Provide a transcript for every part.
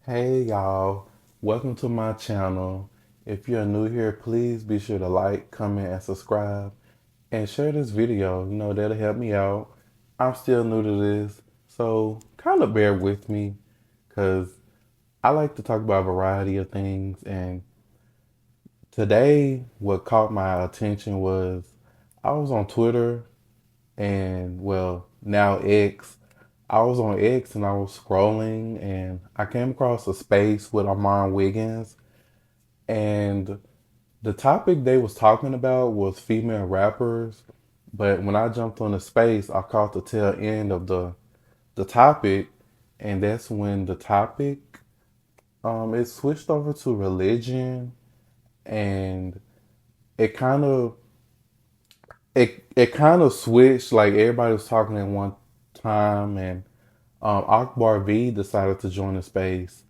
Hey y'all, welcome to my channel. If you're new here, please be sure to like, comment, and subscribe. And share this video, that'll help me out. I'm still new to this, so kind of bear with me because I like to talk about a variety of things. And today, what caught my attention was I was on Twitter and, well, now X. I was on X and I was scrolling and I came across a space with Armand Wiggins. And the topic they was talking about was female rappers. But when I jumped on the space, I caught the tail end of the topic, and that's when the topic it switched over to religion, and it kind of it kind of switched, like everybody was talking at one time, and Akbar V decided to join the space,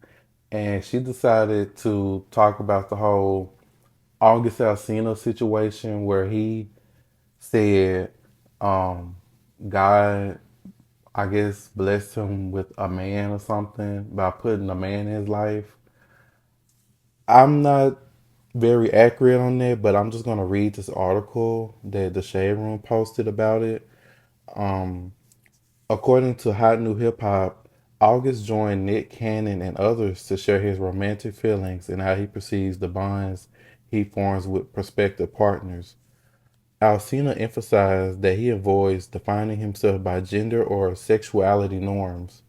and she decided to talk about the whole August Alsina situation where he said um, God, I guess, blessed him with a man or something by putting a man in his life. I'm not very accurate on that, but I'm just going to read this article that the Shade Room posted about it. Um, According to Hot New Hip Hop, August joined Nick Cannon and others to share his romantic feelings and how he perceives the bonds he forms with prospective partners. Alsina emphasized that he avoids defining himself by gender or sexuality norms.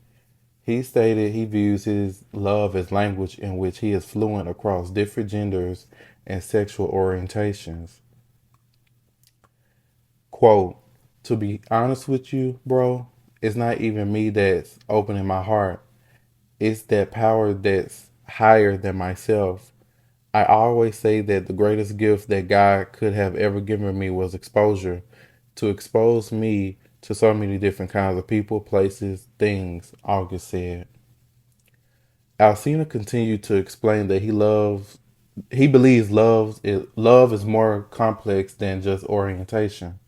He stated he views his love as language in which he is fluent across different genders and sexual orientations. Quote, to be honest with you, bro, it's not even me that's opening my heart. It's that power that's higher than myself. I always say that the greatest gift that God could have ever given me was exposure, to expose me to so many different kinds of people, places, things, August said. Alcina continued to explain that he believes love is more complex than just orientation.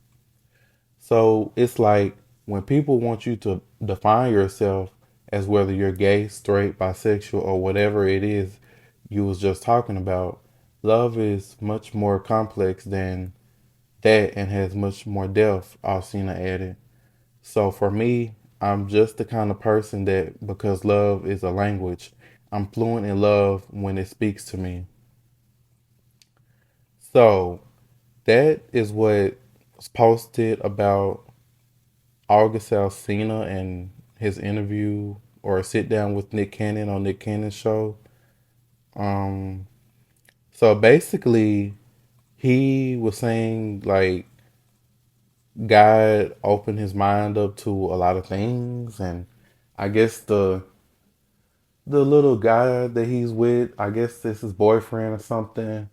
So it's like when people want you to define yourself as whether you're gay, straight, bisexual, or whatever it is you was just talking about, love is much more complex than that and has much more depth, Alcina added. So for me, I'm just the kind of person that because love is a language, I'm fluent in love when it speaks to me. So that is what was posted about August Alsina and his interview or sit down with Nick Cannon on Nick Cannon's show. Um, so basically, he was saying like God opened his mind up to a lot of things, and I guess the little guy that he's with, I guess this is his boyfriend or something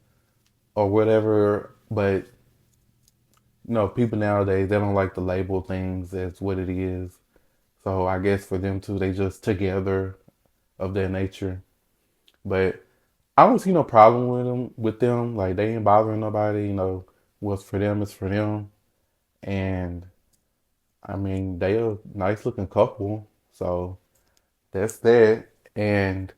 or whatever. But people nowadays they don't like to label things as what it is. So I guess for them too, they just together of their nature. But I don't see no problem with them. With them, like they ain't bothering nobody. What's for them is for them. And I mean, they a nice looking couple. So that's that. And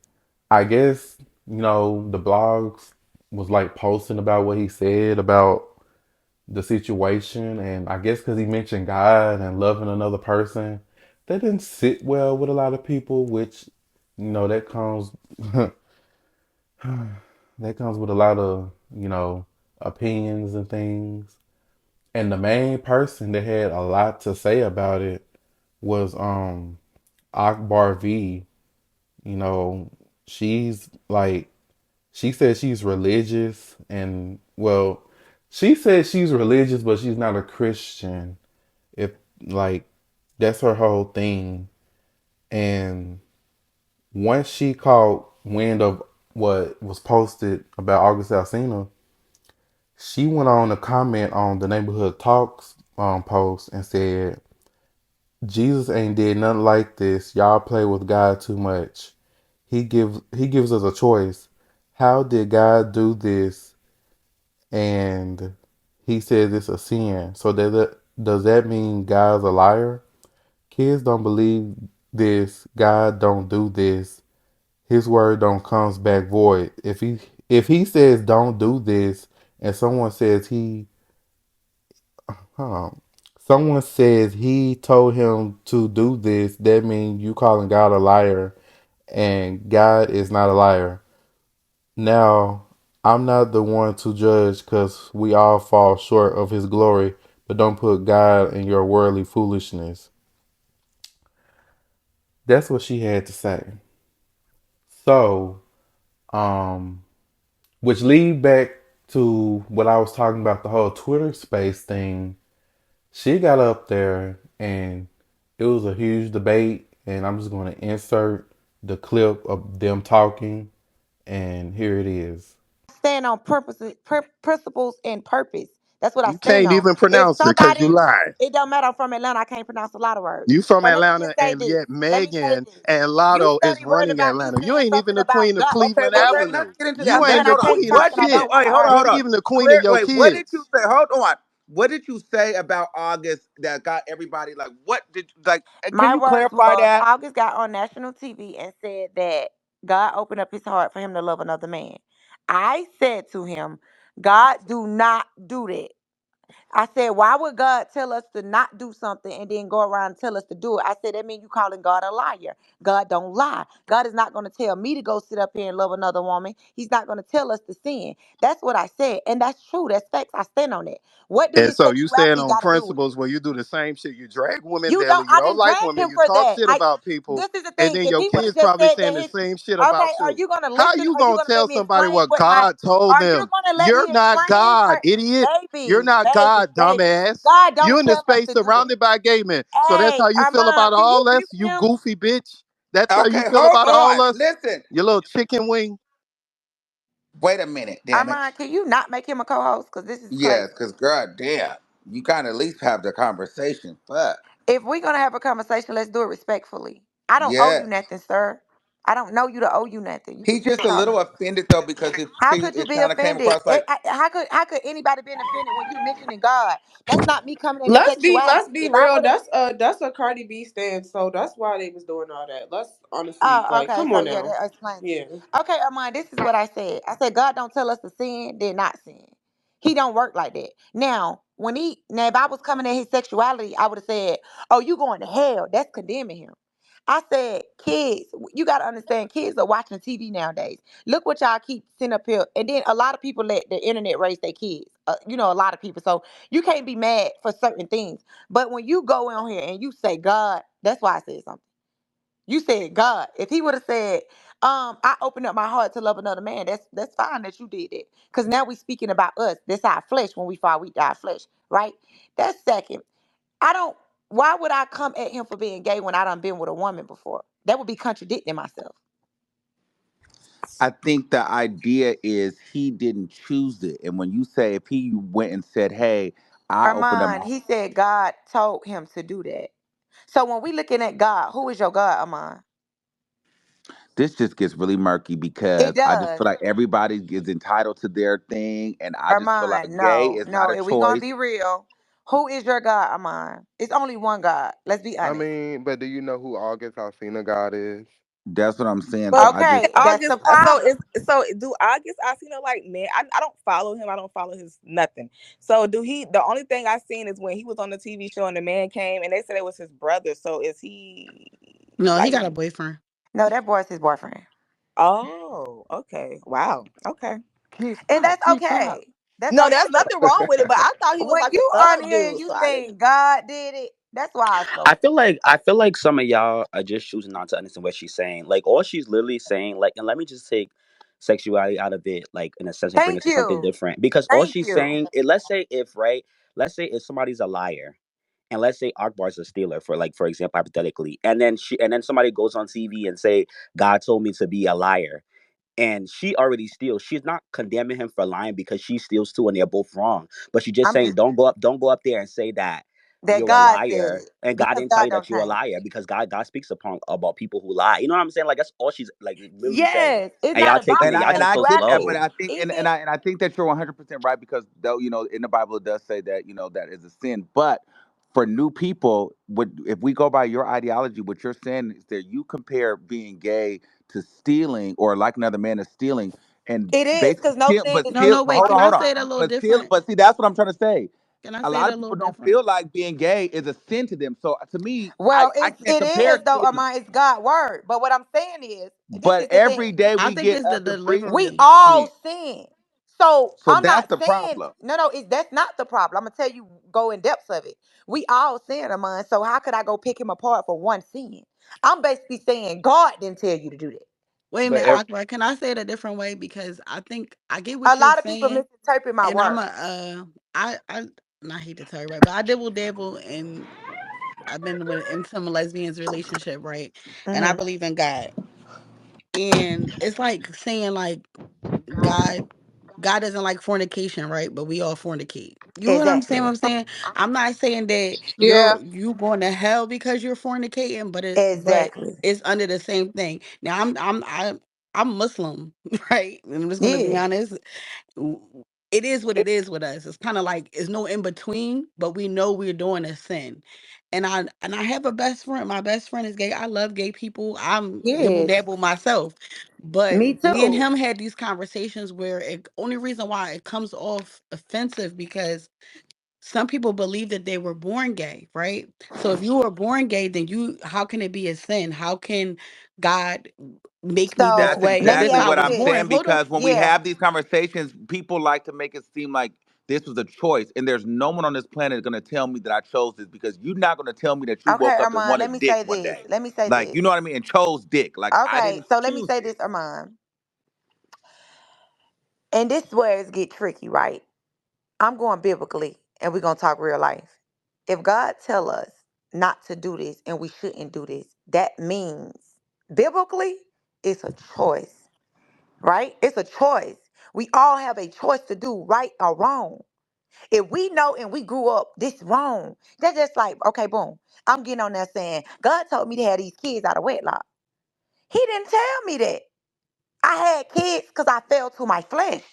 I guess the blogs was like posting about what he said about the situation, and I guess because he mentioned God and loving another person, that didn't sit well with a lot of people. Which that comes that comes with a lot of opinions and things. And the main person that had a lot to say about it was Akbar V. You know, she's like she said she's religious, and well, she said she's religious, but she's not a Christian. If like that's her whole thing. And once she caught wind of what was posted about August Alsina, she went on to comment on the Neighborhood Talks post and said, Jesus ain't did nothing like this. Y'all play with God too much. He gives us a choice. How did God do this? And he says it's a sin. So does that mean God's a liar? Kids don't believe this. God don't do this. his word don't comes back void. If he says don't do this, and um, someone says he told him to do this, that means you calling God a liar, and God is not a liar. Now, I'm not the one to judge because we all fall short of his glory, but don't put God in your worldly foolishness. That's what she had to say. So, um, which lead back to what I was talking about, the whole Twitter space thing. She got up there and it was a huge debate, and I'm just going to insert the clip of them talking, and here it is. Stand on principles and purpose. That's what I You stand can't on. even If pronounce it because you somebody, lie. it don't matter. I'm from Atlanta. I can't pronounce a lot of words. You from But let me just Atlanta, say and this. yet Let me say Megan this. and You Lotto is study worried running about me Atlanta. You saying ain't even something the about queen of God Okay, Cleveland well specifically, let's Avenue. get into You that. and ain't then Megan, I the hold on. can't queen of talk What and I did you don't shit. want to hold on, You hold argue. ain't on. even the queen of Clear your wait, what did you kids. say? Hold on. What did you say about August that got everybody like what did like can My you words clarify was that? August got on national TV and said that God opened up his heart for him to love another man. I said to him, God do not do that. I said, why would God tell us to not do something and then go around and tell us to do it? I said, that means you calling God a liar. God don't lie. God is not going to tell me to go sit up here and love another woman. He's not going to tell us to sin. That's what I said. And that's true. That's facts. I stand on it. What do And his so you stand sexuality on got to do with it? principles where you do the same shit. You drag women You daily. don't. You I don't didn't like drag women. him You for talk that. shit about people. This is the And thing. then If your he would have kids just probably said saying that the his, same shit okay, about are you. you gonna How listen? you Are you gonna gonna let tell me somebody explain what what my? God told Are you them? gonna let You're me not explain God, what? idiot. You're Baby, not baby, God, baby. dumbass. God You don't in the tell us space to do that. surrounded by gay men. So that's Hey, how you feel Armand, about can you all us, mute you him? goofy bitch. That's how you Okay, feel hold about all on. us, Listen. you little chicken wing. Wait a minute, damn it. Armand, can you not make him a co-host? Because this is Yes, crazy. because god damn. You gotta at least have the conversation. Fuck. If we're gonna have a conversation, let's do it respectfully. I don't owe you Yes. nothing, sir. I don't know you to owe you nothing. You could He's keep just a talking. little offended though because How could you it be kind of came offended? across like How could anybody be offended when you mentioning God? That's not me coming at his Let's sexuality. be If I real. would have, That's a Cardi B stand, so that's why they was doing all that. Let's honestly like, okay, come so on yeah, now. that explains it. Yeah. Okay, Armand, this is what I said. I said God don't tell us to sin, then not sin. He don't work like that. Now if I was coming at his sexuality, I would have said, "Oh, you going to hell?" That's condemning him. I said, kids, you got to understand, kids are watching TV nowadays. Look what y'all keep sending up here. And then a lot of people let the internet raise their kids. A lot of people. So you can't be mad for certain things. But when you go on here and you say, God, that's why I said something. You said, God. If he would have said, I opened up my heart to love another man, that's fine that you did that. Because now we speaking about us. That's our flesh. When we fall, we die flesh. Right? That's second. I don't. Why would I come at him for being gay when I done been with a woman before? That would be contradicting myself. I think the idea is he didn't choose it. And when you say if he went and said, "Hey, I opened up Armand, my," he said God told him to do that. So when we looking at God, who is your God, Armand? this just gets really murky It because I just does. feel like everybody is entitled to their thing, and I just feel like Armand, gay no, is not no. a If we gonna choice. be real, who is your God, Armand? It's only one God. Let's be I honest. mean, but do you know who August Alsina God is? That's what I'm saying. So But I just, Okay, that's the August, problem. so do August? I seen it like man. I don't follow him. I don't follow his nothing. So do he? The only thing I seen is when he was on the TV show and the man came and they said it was his brother. So is he No, he like? got a boyfriend. No, that boy's his boyfriend, Oh, okay. Wow. Okay. and Stop, that's please stop. okay. That's No, okay. there's nothing wrong with it, but I thought he was When like a you on thug here and dude. you So I didn't. saying God did it, that's why it's so. I feel like some of y'all are just choosing not to understand what she's saying. Like all she's literally saying, like, and let me just take sexuality out of it, like in a sense, and bring it Thank to something you, different. Because all thank she's you. saying, let's say if somebody's a liar, and let's say Akbar's a stealer, for like for example, hypothetically, and then somebody goes on TV and say God told me to be a liar, and she already steals. She's not condemning him for lying because she steals too, and they're both wrong. But she's just I'm saying, just don't go up there and say that that you're a God said liar, it and God because didn't tell God you don't that you're a change. liar because God speaks upon about people who lie. You know what I'm saying? Like that's all she's like literally saying. Yes, it's And not y'all about taking it, his y'all and just I so get that, sexuality. but slow. I think, Even and I think that you're 100% right because though in the Bible it does say that that is a sin, but for new people, if we go by your ideology, what you're saying is that you compare being gay to stealing, or like another man is stealing, and It is basically because no steal, sin but is No, steal. no, committed But wait. by Can I hold on. say it a anyone. little But steal. different? But see, that's what I'm trying to say. Can I A say it lot a of people little don't different? feel like being gay is a sin to them. So to me, Well, I it's can't it compare is though, stealing. Amon. It's God's word. But what I'm saying is, this But is the every thing. day I we think get it's the other We freedoms. delivery. all Then. sin. So So I'm that's not the saying problem. no. That's not the problem. I'm gonna tell you, go in depths of it. We all sin, Amon. So how could I go pick him apart for one sin? I'm basically saying God didn't tell you to do that. Wait a But minute, Akbar. Can I say it a different way? Because I think I get A what you're lot of people saying, misinterpret my and I'm words. a I not hate to tell you right, but I dibble dabble, and I've been in some lesbians relationship, right? And I Hmm. believe in God, and it's like saying like God God doesn't like fornication, right? But we all fornicate. You know what I'm saying? What Exactly. I'm saying? I'm not saying that Yeah. you going to hell because you're fornicating, but Exactly. it's under the same thing. Now I'm Muslim, right? And I'm just gonna be Yeah. honest. w- It is what it is with us. It's kind of like it's no in between, but we know we're doing a sin. And I have a best friend. My best friend is gay. I love gay people. I'm dibble Yes. dabble myself. But Me me and too. him had these conversations where it only reason why it comes off offensive because some people believe that they were born gay, right? So if you were born gay, then you how can it be a sin? How can God make me this So That's way let as me if exactly I ask what you was I'm this. born? saying, Hold on. because when we Yeah. have these conversations, people like to make it seem like this was a choice, and there's no one on this planet going to tell me that I chose this, because you're not going to tell me that you Okay, woke up and Armand, let wanted me dick say one this. day. Let me say Like, this. you know what I mean? And chose dick. Like, I Okay, didn't so let me choose say this. this, Armand. And this is where it get tricky, right? I'm going biblically and we're gonna talk real life. If God tell us not to do this and we shouldn't do this, that means biblically it's a choice, right? It's a choice. We all have a choice to do right or wrong. If we know and we grew up this wrong, that's just like, okay, boom. I'm getting on there saying, God told me to have these kids out of wedlock. He didn't tell me that. I had kids because I fell to my flesh.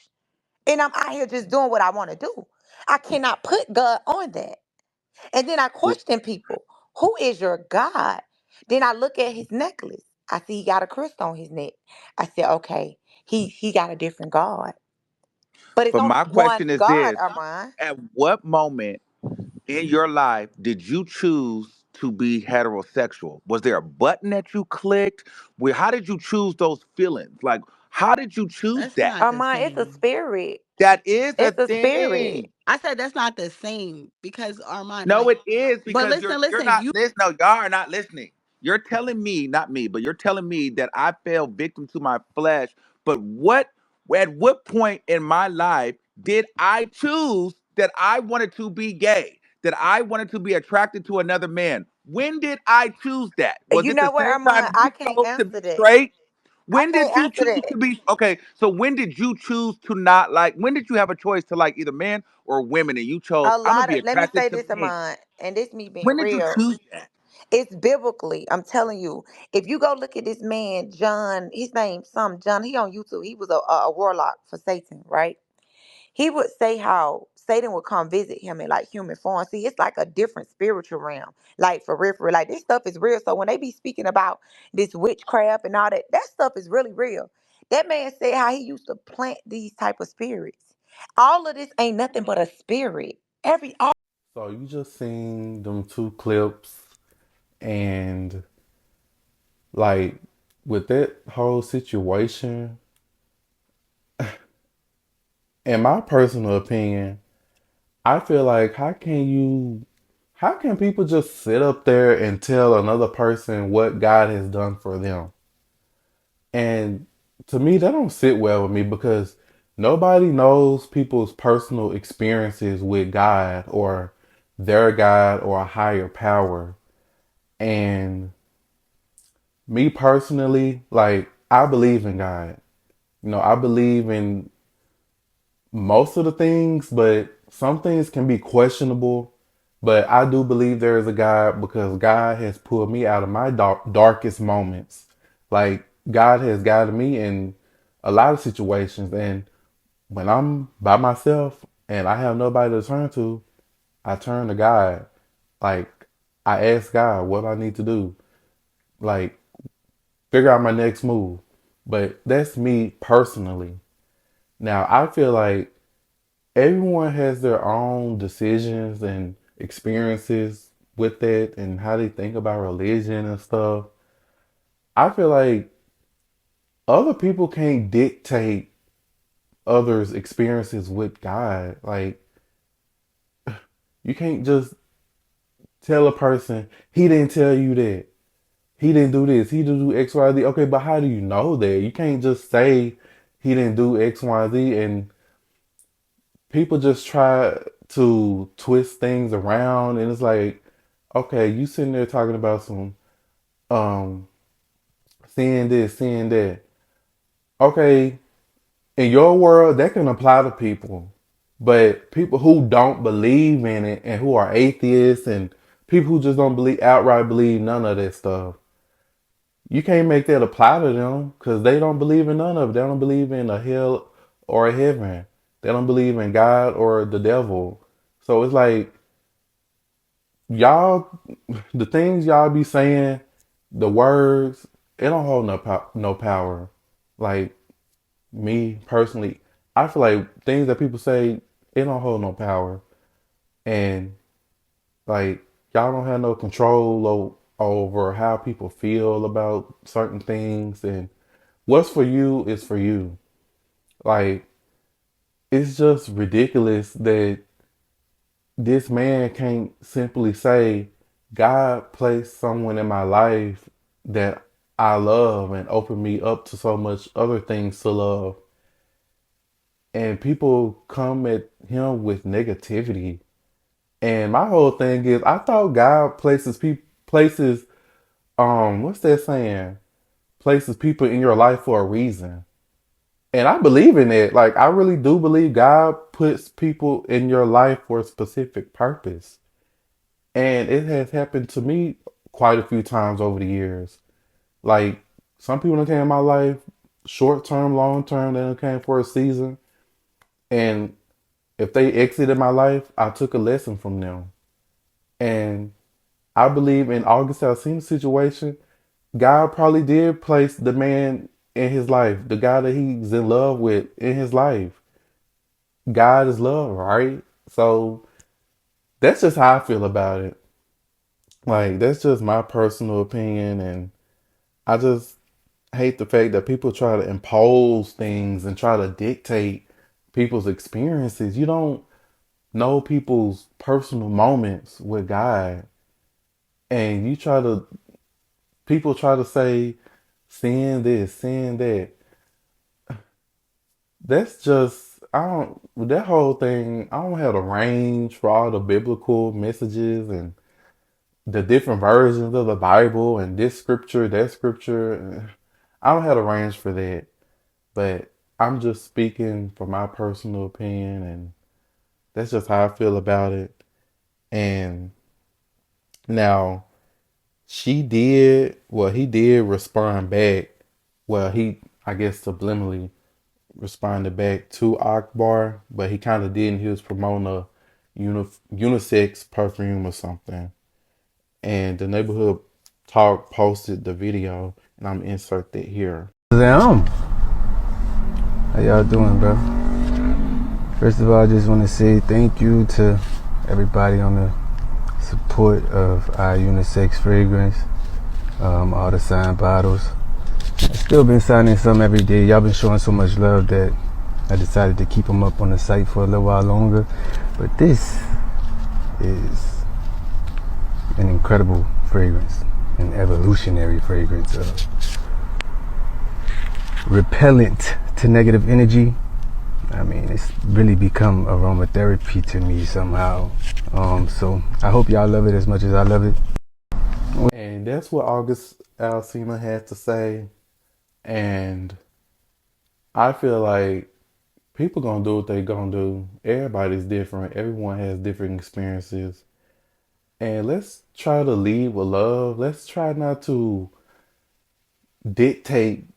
And I'm out here just doing what I want to do. I cannot put God on that. And then I question people, who is your God? Then I look at his necklace. I see he got a crystal on his neck. I said, okay, he got a different God. But it's But only my one question is God, this: Armand. at what moment in your life did you choose to be heterosexual? Was there a button that you clicked? How did you choose those feelings? Like, how did you choose That's that? not the Armand, it's a same. spirit. That is a It's a spirit. thing. I said that's not the same because Armand, No, like, it is, but because you're listen, not you listening. No, y'all are not listening. You're telling me, not me, but you're telling me that I fell victim to my flesh. But at what point in my life did I choose that I wanted to be gay? That I wanted to be attracted to another man? When did I choose that? Was You it the know what, same time Armand? I you can't chose to be answer that. straight? I When can't did you answer choose that. to be okay? So when did you choose to not like? When did you have a choice to like either men or women, and you chose A I'm gonna lot be of, let me attracted say to this, men? Armand, and this me being When did you real. choose that? It's biblically. I'm telling you. If you go look at this man, John, his name some John. He on YouTube. He was a warlock for Satan, right? He would say how Satan would come visit him in like human form. See, it's like a different spiritual realm. Like for real, for real. Like this stuff is real. So when they be speaking about this witchcraft and all that, that stuff is really real. That man said how he used to plant these type of spirits. All of this ain't nothing but a spirit. Every all So you just seen them two clips, and like with that whole situation, in my personal opinion, I feel like how can people just sit up there and tell another person what God has done for them? And to me, that don't sit well with me, because nobody knows people's personal experiences with God or their God or a higher power. And me personally, like, I believe in God. I believe in most of the things, but some things can be questionable. But I do believe there is a God, because God has pulled me out of my darkest moments. Like, God has guided me in a lot of situations. And when I'm by myself and I have nobody to turn to, I turn to God. Like, I ask God what I need to do. Like, figure out my next move. But that's me personally. Now, I feel like everyone has their own decisions and experiences with that and how they think about religion and stuff. I feel like other people can't dictate others' experiences with God. Like, you can't just tell a person, he didn't tell you that. He didn't do this. He didn't do X, Y, Z. Okay, but how do you know that? You can't just say he didn't do X, Y, Z, and people just try to twist things around, and it's like, okay, you sitting there talking about some um seeing this, seeing that. Okay, in your world that can apply to people. But people who don't believe in it and who are atheists and people who just don't believe outright believe none of that stuff, you can't make that apply to them because they don't believe in none of it. They don't believe in a hell or a heaven. They don't believe in God or the devil. So it's like y'all, the things y'all be saying, the words, it don't hold no power. Like me personally, I feel like things that people say, it don't hold no power, and like y'all don't have no control over how people feel about certain things, and what's for you is for you. Like, it's just ridiculous that this man can't simply say, God placed someone in my life that I love and opened me up to so much other things to love. And people come at him with negativity. And my whole thing is, I thought God places what's that saying? Places people in your life for a reason. And I believe in it. Like, I really do believe God puts people in your life for a specific purpose. And it has happened to me quite a few times over the years. Like, some people that came in my life, short term, long term, they came for a season. And if they exited my life, I took a lesson from them. And I believe in August Alsina's situation, God probably did place the man in his life, the guy that he's in love with in his life. God is love, right? So that's just how I feel about it. Like, that's just my personal opinion, and I just hate the fact that people try to impose things and try to dictate people's experiences. You don't know people's personal moments with God, and people try to say, sin this, sin that. That's just, I don't, with that whole thing, I don't have the range for all the biblical messages and the different versions of the Bible and this scripture, that scripture. I don't have the range for that. But I'm just speaking from my personal opinion, and that's just how I feel about it. And now, he did respond back. Well, I guess, subliminally responded back to Akbar, but he kind of didn't. He was promoting a unisex perfume or something. And the neighborhood talk posted the video, and I'm insert it here. How y'all doing, bro? First of all, I just want to say thank you to everybody on the support of our unisex fragrance, all the signed bottles. I've still been signing some every day. Y'all been showing so much love that I decided to keep them up on the site for a little while longer. But this is an incredible fragrance, an evolutionary fragrance, repellent to negative energy. I mean, it's really become aromatherapy to me somehow. So I hope y'all love it as much as I love it. And that's what August Alsina had to say. And I feel like people gonna do what they gonna do. Everybody's different. Everyone has different experiences. And let's try to lead with love. Let's try not to dictate.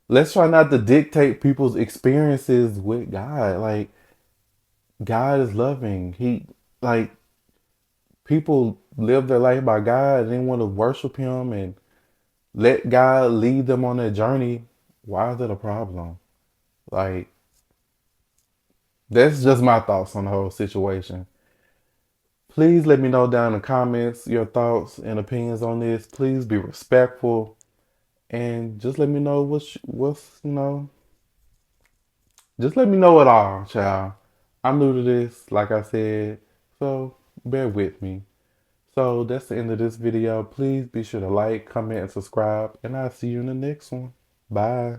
Let's try not to dictate people's experiences with God. Like, God is loving. Like, People live their life by God and they want to worship Him and let God lead them on their journey. Why is that a problem? Like, that's just my thoughts on the whole situation. Please let me know down in the comments your thoughts and opinions on this. Please be respectful and just let me know what's just let me know it all, child. I'm new to this, like I said, so bear with me. So that's the end of this video. Please be sure to like, comment, and subscribe, and I'll see you in the next one. Bye.